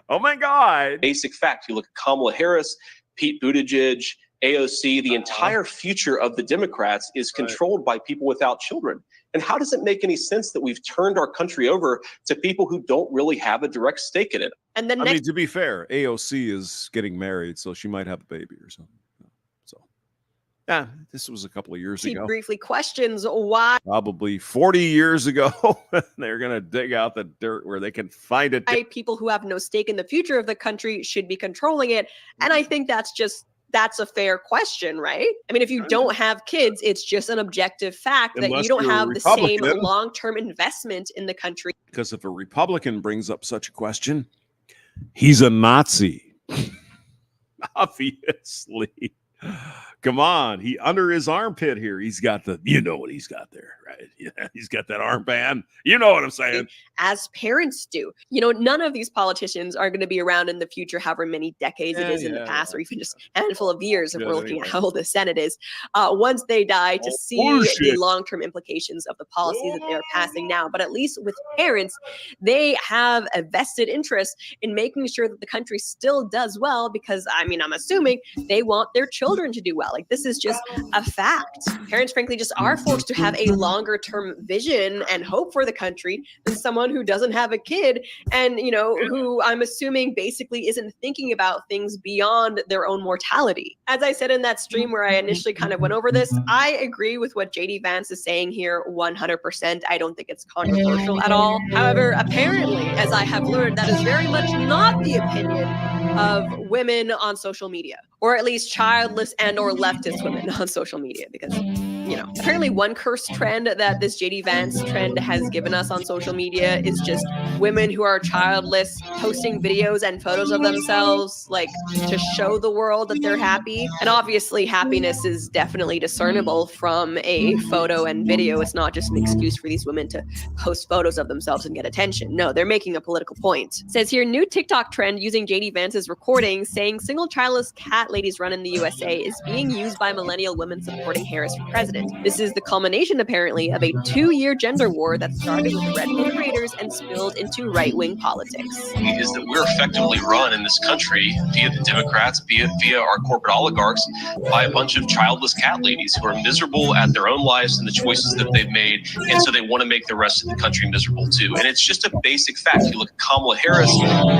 Oh my God. Basic fact. You look at Kamala Harris, Pete Buttigieg, AOC, the entire future of the Democrats is controlled by people without children. And how does it make any sense that we've turned our country over to people who don't really have a direct stake in it? And then I mean, to be fair, AOC is getting married, so she might have a baby or something. So, yeah, this was a couple of years ago. She briefly questions why. Probably 40 years ago, they're going to dig out the dirt where they can find it. People who have no stake in the future of the country should be controlling it. And I think that's just that's a fair question, right? I mean, if you don't have kids, it's just an objective fact that Unless you don't you're a have the same Republican. long-term investment in the country. Because if a Republican brings up such a question, he's a Nazi. Obviously. Come on. He under his armpit here. He's got the, you know what he's got there, right? Yeah, he's got that armband. You know what I'm saying? As parents do. You know, none of these politicians are going to be around in the future, however many decades it is in the past, or even just a handful of years if we're looking at how old the Senate is. Once they die, to see the long-term implications of the policies that they are passing now. But at least with parents, they have a vested interest in making sure that the country still does well, because, I mean, I'm assuming they want their children to do well. Like, this is just a fact. Parents, frankly, just are forced to have a longer term vision and hope for the country than someone who doesn't have a kid and, you know, who I'm assuming basically isn't thinking about things beyond their own mortality. As I said in that stream where I initially kind of went over this, I agree with what JD Vance is saying here 100%. I don't think it's controversial at all. However, apparently, as I have learned, that is very much not the opinion of women on social media, or at least childless and or leftist women on social media, because, you know, apparently one curse trend that this JD Vance trend has given us on social media is just women who are childless posting videos and photos of themselves, like, to show the world that they're happy. And obviously happiness is definitely discernible from a photo and video. It's not just an excuse for these women to post photos of themselves and get attention. No, they're making a political point. It says here, new TikTok trend using JD Vance's recording saying single childless cat ladies run in the USA is being used by millennial women supporting Harris for president. This is the culmination, apparently, of a 2-year gender war that started with Red Pill creators and spilled into right-wing politics. Is that we're effectively run in this country via the Democrats, via our corporate oligarchs, by a bunch of childless cat ladies who are miserable at their own lives and the choices that they've made, and so they want to make the rest of the country miserable too. And it's just a basic fact. You look at Kamala Harris,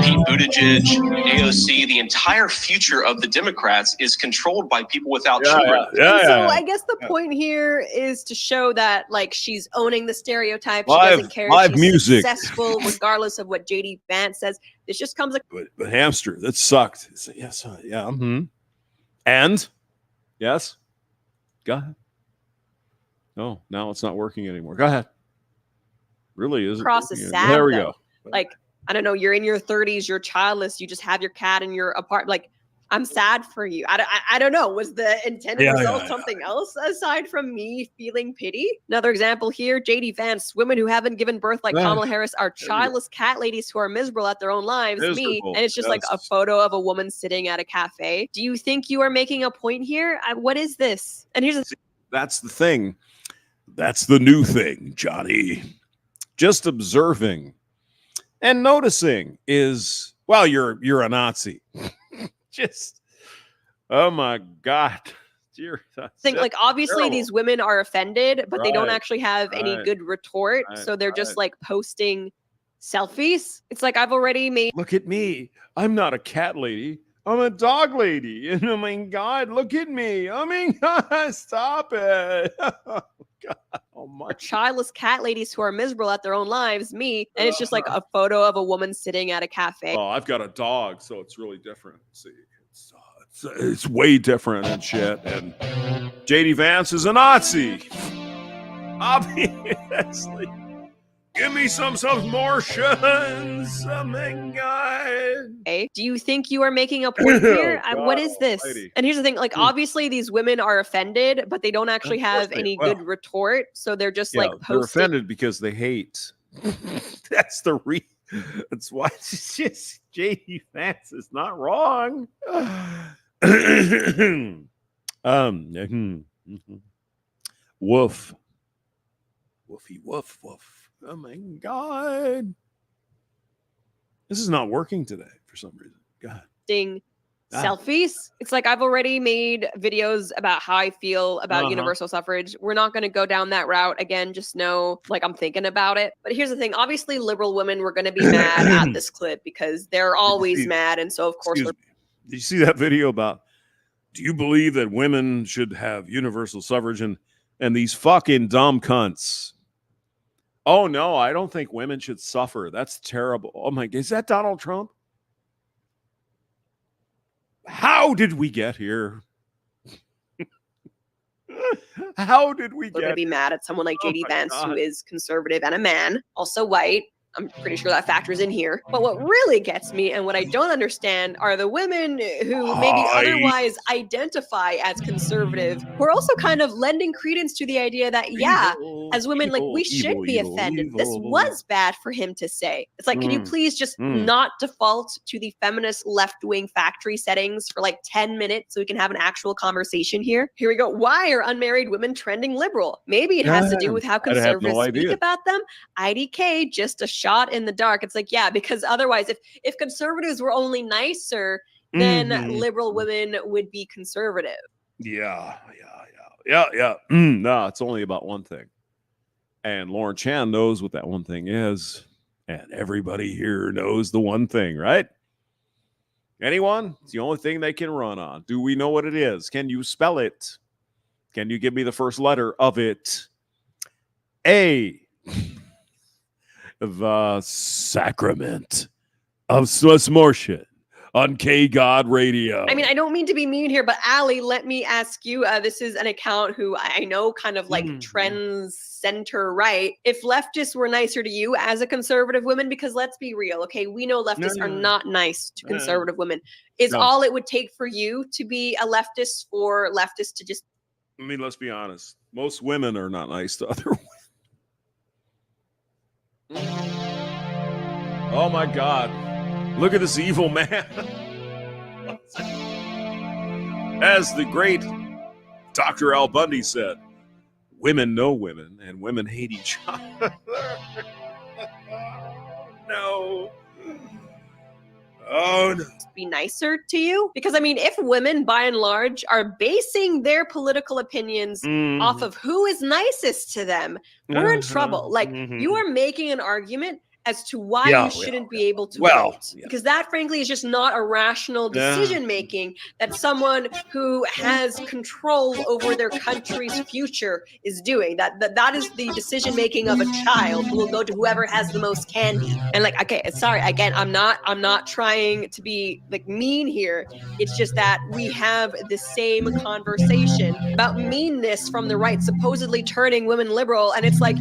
Pete Buttigieg, AOC, the entire future of the Democrats is controlled by people without children. So I guess the point here is to show that, like, she's owning the stereotype. She doesn't care if she's music. Successful, regardless of what JD Vance says. This just comes. But hamster, that sucked. Yes, yeah. And yes, go ahead. No, now it's not working anymore. Go ahead. Really isn't. Cross is sad. There we though. go. Like, I don't know. You're in your 30s. You're childless. You just have your cat in your apartment. Like, I'm sad for you. I don't know. Was the intended result something else aside from me feeling pity? Another example here, JD Vance, women who haven't given birth like Kamala Harris are childless cat ladies who are miserable at their own lives. Me. And it's just like a photo of a woman sitting at a cafe. Do you think you are making a point here? What is this? And here's that's the thing. That's the new thing, Johnny. Just observing and noticing is, well, you're a Nazi. Just, oh my God. Like, obviously these women are offended, but they don't actually have any good retort. So they're just like posting selfies. It's like, I've already made. Look at me. I'm not a cat lady. I'm a dog lady. And oh my God, look at me. I mean, stop it. Oh God. Oh my. Childless cat ladies who are miserable at their own lives, me. And it's just like a photo of a woman sitting at a cafe. Oh, I've got a dog, so it's really different. See, it's way different and shit. And JD Vance is a Nazi. Obviously. Give me some submortions. Oh my God. Okay. Do you think you are making a point here? What is this? And here's the thing, like, obviously these women are offended, but they don't actually have any good retort. So they're just like posting. They're offended because they hate. That's the reason. That's why it's just JD Vance is not wrong. Woof. Woofy woof woof. Oh my God. This is not working today for some reason. God. Selfies. It's like, I've already made videos about how I feel about universal suffrage. We're not going to go down that route again. Just know, like, I'm thinking about it. But here's the thing. Obviously, liberal women were going to be mad at this clip because they're always mad. And so, of course, did you see that video about, do you believe that women should have universal suffrage? And these fucking dumb cunts. Oh, no, I don't think women should suffer. That's terrible. Oh, my God. Is that Donald Trump? How did we get here? How did we They're going to be mad at someone like JD Vance, who is conservative and a man, also white. I'm pretty sure that factors in here. But what really gets me and what I don't understand are the women who maybe otherwise identify as conservative, who are also kind of lending credence to the idea that, as women, like, we should be offended. This was bad for him to say. It's like, can you please just not default to the feminist left-wing factory settings for like 10 minutes so we can have an actual conversation here? Here we go. Why are unmarried women trending liberal? Maybe it has to do with how conservatives speak about them. IDK, just a shot in the dark. It's like, because otherwise, if conservatives were only nicer, then liberal women would be conservative. No, it's only about one thing. And Lauren Chan knows what that one thing is. And everybody here knows the one thing, right? Anyone? It's the only thing they can run on. Do we know what it is? Can you spell it? Can you give me the first letter of it? A. The sacrament of Smorshit on KGOD Radio. I mean, I don't mean to be mean here, but Allie, let me ask you, this is an account who I know kind of like trends center right. If leftists were nicer to you as a conservative woman, because let's be real, okay, we know leftists are not nice to conservative women. Is all it would take for you to be a leftist for leftists to just... I mean, let's be honest. Most women are not nice to other women. Oh my God. Look at this evil man. As the great Dr. Al Bundy said, women know women and women hate each other. No. Oh, no. Be nicer to you? Because I mean, if women by and large are basing their political opinions off of who is nicest to them, we're in trouble. Like, you are making an argument as to why you shouldn't be able to vote. Because that, frankly, is just not a rational decision-making that someone who has control over their country's future is doing. That is the decision-making of a child who will go to whoever has the most candy. And like, okay, sorry, again, I'm not trying to be like mean here. It's just that we have the same conversation about meanness from the right, supposedly turning women liberal. And it's like,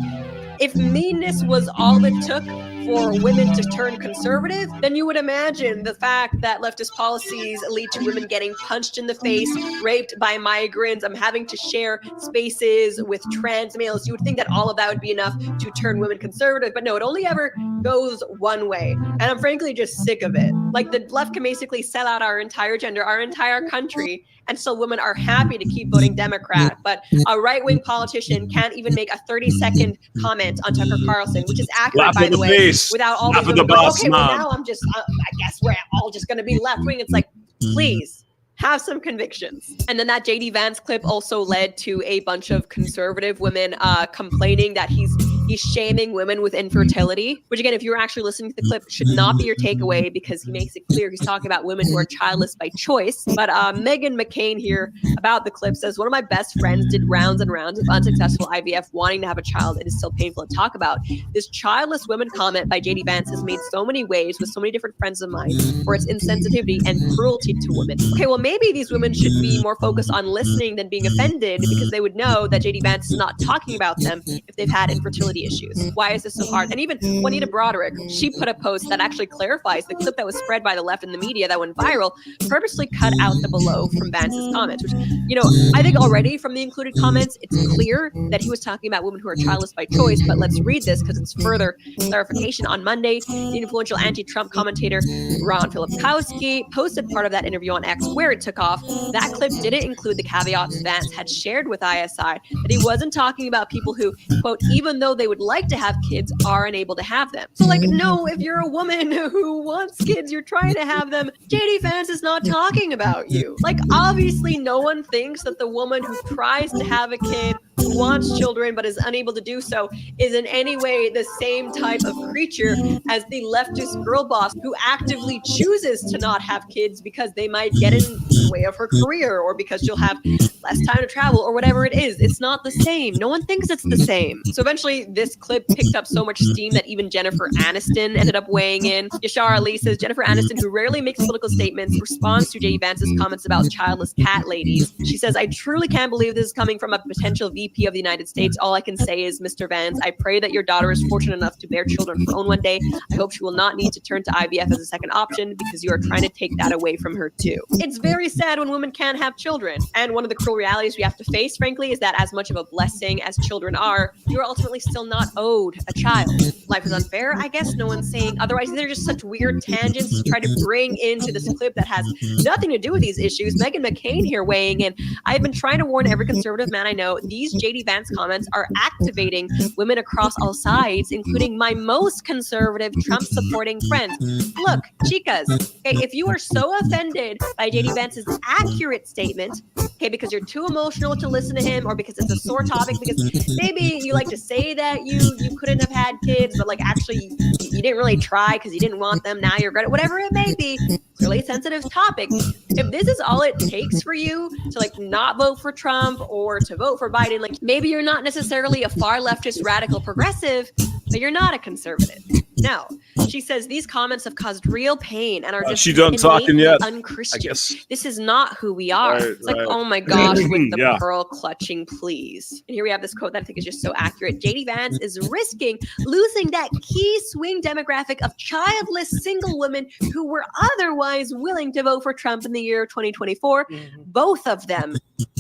if meanness was all it took for women to turn conservative, then you would imagine the fact that leftist policies lead to women getting punched in the face, raped by migrants, having to share spaces with trans males. You would think that all of that would be enough to turn women conservative, but no, it only ever goes one way. And I'm frankly just sick of it. Like, the left can basically sell out our entire gender, our entire country, and so women are happy to keep voting Democrat. But a right-wing politician can't even make a 30-second comment on Tucker Carlson, which is accurate, by the way, without all the women going, okay, well, now I'm just, I guess we're all just going to be left-wing. It's like, please. Have some convictions. And then that JD Vance clip also led to a bunch of conservative women complaining that he's shaming women with infertility, which again, if you were actually listening to the clip, should not be your takeaway, because he makes it clear he's talking about women who are childless by choice. But Megan McCain here about the clip says, one of my best friends did rounds and rounds of unsuccessful IVF wanting to have a child. It is still painful to talk about. This childless women comment by JD Vance has made so many waves with so many different friends of mine for its insensitivity and cruelty to women. Okay, well, maybe these women should be more focused on listening than being offended, because they would know that JD Vance is not talking about them if they've had infertility issues. Why is this so hard? And even Juanita Broderick, she put a post that actually clarifies the clip that was spread by the left in the media that went viral, purposely cut out the below from Vance's comments, which, you know, I think already from the included comments, it's clear that he was talking about women who are childless by choice. But let's read this because it's further clarification. On Monday, the influential anti-Trump commentator Ron Filipkowski posted part of that interview on X where it took off. That clip didn't include the caveats Vance had shared with ISI, that he wasn't talking about people who, quote, even though they would like to have kids, are unable to have them. So, like, no, if you're a woman who wants kids, you're trying to have them, JD Vance is not talking about you. Like, obviously no one thinks that the woman who tries to have a kid who wants children but is unable to do so is in any way the same type of creature as the leftist girl boss who actively chooses to not have kids because they might get in the way of her career or because she'll have less time to travel or whatever it is. It's not the same. No one thinks it's the same. So eventually this clip picked up so much steam that even Jennifer Aniston ended up weighing in. Yashar Ali says Jennifer Aniston, who rarely makes political statements, responds to J.D. Vance's comments about childless cat ladies. She says, I truly can't believe this is coming from a potential VP of the United States. All I can say is, Mr. Vance, I pray that your daughter is fortunate enough to bear children of her own one day. I hope she will not need to turn to IVF as a second option because you are trying to take that away from her too. It's very sad when women can't have children. And one of the cruel realities we have to face, frankly, is that as much of a blessing as children are, you are ultimately still not owed a child. Life is unfair, I guess no one's saying otherwise. They're just such weird tangents to try to bring into this clip that has nothing to do with these issues. Meghan McCain here weighing in. I've been trying to warn every conservative man I know, these JD Vance comments are activating women across all sides, including my most conservative Trump-supporting friends. Look, chicas, okay, if you are so offended by JD Vance's accurate statement, okay, because you're too emotional to listen to him or because it's a sore topic, because maybe you like to say that you couldn't have had kids, but like actually you didn't really try because you didn't want them, now you regret it, whatever it may be, it's a really sensitive topic. If this is all it takes for you to like not vote for Trump or to vote for Biden, like maybe you're not necessarily a far leftist radical progressive, but you're not a conservative. No, she says these comments have caused real pain and are just she done talking yet? Unchristian. This is not who we are. It's like, oh my gosh, with the pearl clutching, please. And here we have this quote that I think is just so accurate. JD Vance is risking losing that key swing demographic of childless single women who were otherwise willing to vote for Trump in the year 2024. Both of them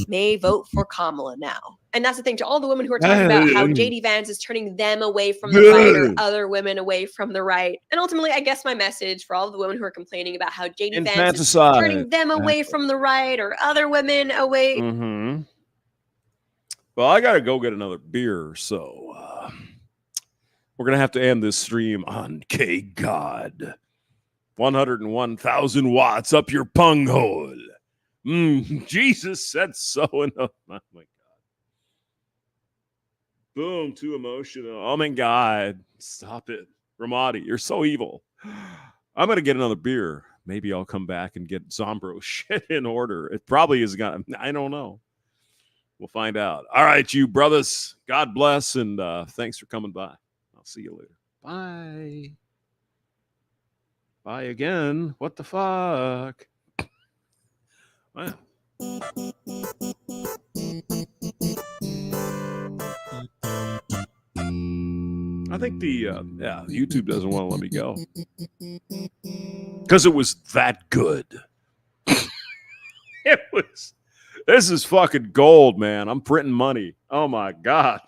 may vote for Kamala now. And that's the thing, to all the women who are talking about how JD Vance is turning them away from the right or other women away from the right. And ultimately, I guess my message for all of the women who are complaining about how JD Vance is turning them away from the right or other women away. Well, I got to go get another beer, so we're going to have to end this stream on KGOD. 101,000 watts up your pung hole. Jesus said so. Oh, my God. Boom, too emotional. Oh, my God. Stop it. Ramadi, you're so evil. I'm going to get another beer. Maybe I'll come back and get Zombro shit in order. It probably is going to, I don't know. We'll find out. All right, you brothers. God bless, and thanks for coming by. I'll see you later. Bye. Bye again. What the fuck? Wow. I think the YouTube doesn't want to let me go because it was that good. It was. This is fucking gold, man. I'm printing money. Oh my God.